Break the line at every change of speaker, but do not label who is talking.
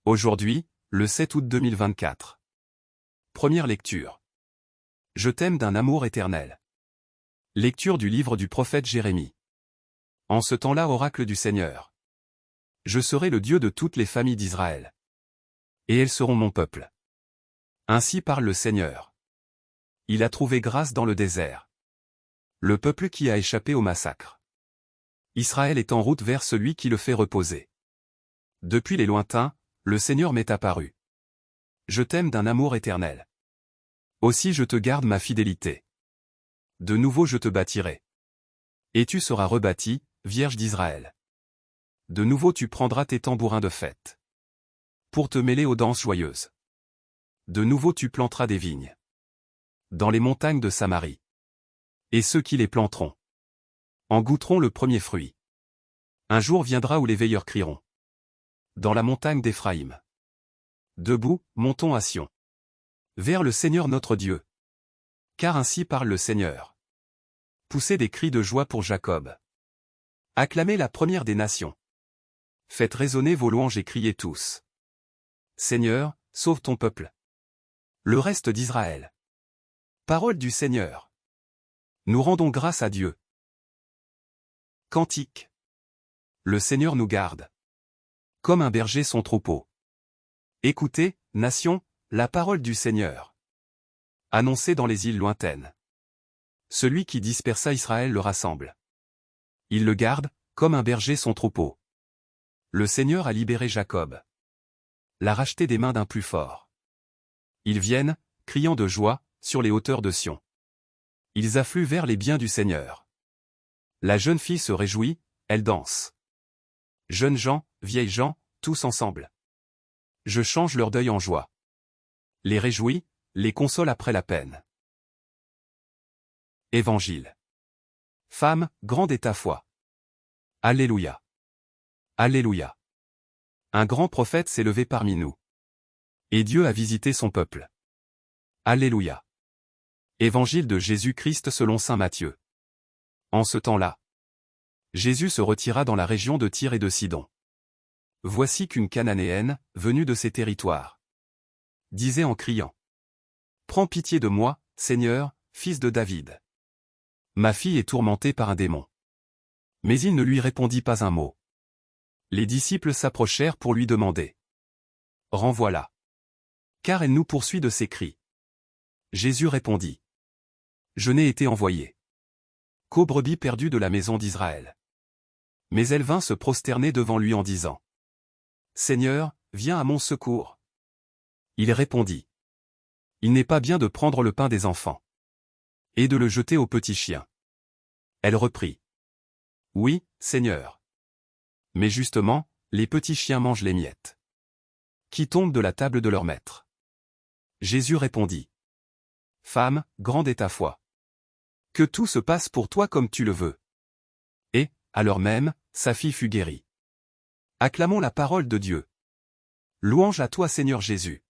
Aujourd'hui, le 7 août 2024. Première lecture. Je t'aime d'un amour éternel. Lecture du livre du prophète Jérémie. En ce temps-là, oracle du Seigneur. Je serai le Dieu de toutes les familles d'Israël. Et elles seront mon peuple. Ainsi parle le Seigneur. Il a trouvé grâce dans le désert. Le peuple qui a échappé au massacre. Israël est en route vers celui qui le fait reposer. Depuis les lointains, le Seigneur m'est apparu. Je t'aime d'un amour éternel. Aussi je te garde ma fidélité. De nouveau je te bâtirai. Et tu seras rebâti, Vierge d'Israël. De nouveau tu prendras tes tambourins de fête. Pour te mêler aux danses joyeuses. De nouveau tu planteras des vignes. Dans les montagnes de Samarie. Et ceux qui les planteront en goûteront le premier fruit. Un jour viendra où les veilleurs crieront. Dans la montagne d'Éphraïm. Debout, montons à Sion. Vers le Seigneur notre Dieu. Car ainsi parle le Seigneur. Poussez des cris de joie pour Jacob. Acclamez la première des nations. Faites résonner vos louanges et criez tous. Seigneur, sauve ton peuple. Le reste d'Israël. Parole du Seigneur. Nous rendons grâce à Dieu. Cantique. Le Seigneur nous garde. Comme un berger son troupeau. Écoutez, nations, la parole du Seigneur. Annoncée dans les îles lointaines. Celui qui dispersa Israël le rassemble. Il le garde, comme un berger son troupeau. Le Seigneur a libéré Jacob. L'a racheté des mains d'un plus fort. Ils viennent, criant de joie, sur les hauteurs de Sion. Ils affluent vers les biens du Seigneur. La jeune fille se réjouit, elle danse. Jeunes gens, vieilles gens, tous ensemble. Je change leur deuil en joie. Les réjouis, les console après la peine. Évangile. Femme, grande est ta foi. Alléluia. Alléluia. Un grand prophète s'est levé parmi nous. Et Dieu a visité son peuple. Alléluia. Évangile de Jésus-Christ selon saint Matthieu. En ce temps-là, Jésus se retira dans la région de Tyr et de Sidon. Voici qu'une Cananéenne, venue de ces territoires, disait en criant. Prends pitié de moi, Seigneur, fils de David. Ma fille est tourmentée par un démon. Mais il ne lui répondit pas un mot. Les disciples s'approchèrent pour lui demander. Renvoie-la. Car elle nous poursuit de ses cris. Jésus répondit. Je n'ai été envoyé qu'aux brebis perdues de la maison d'Israël. Mais elle vint se prosterner devant lui en disant. Seigneur, viens à mon secours. Il répondit. Il n'est pas bien de prendre le pain des enfants et de le jeter aux petits chiens. Elle reprit. Oui, Seigneur. Mais justement, les petits chiens mangent les miettes qui tombent de la table de leur maître. Jésus répondit. Femme, grande est ta foi. Que tout se passe pour toi comme tu le veux. Et, à l'heure même, sa fille fut guérie. Acclamons la parole de Dieu. Louange à toi Seigneur Jésus.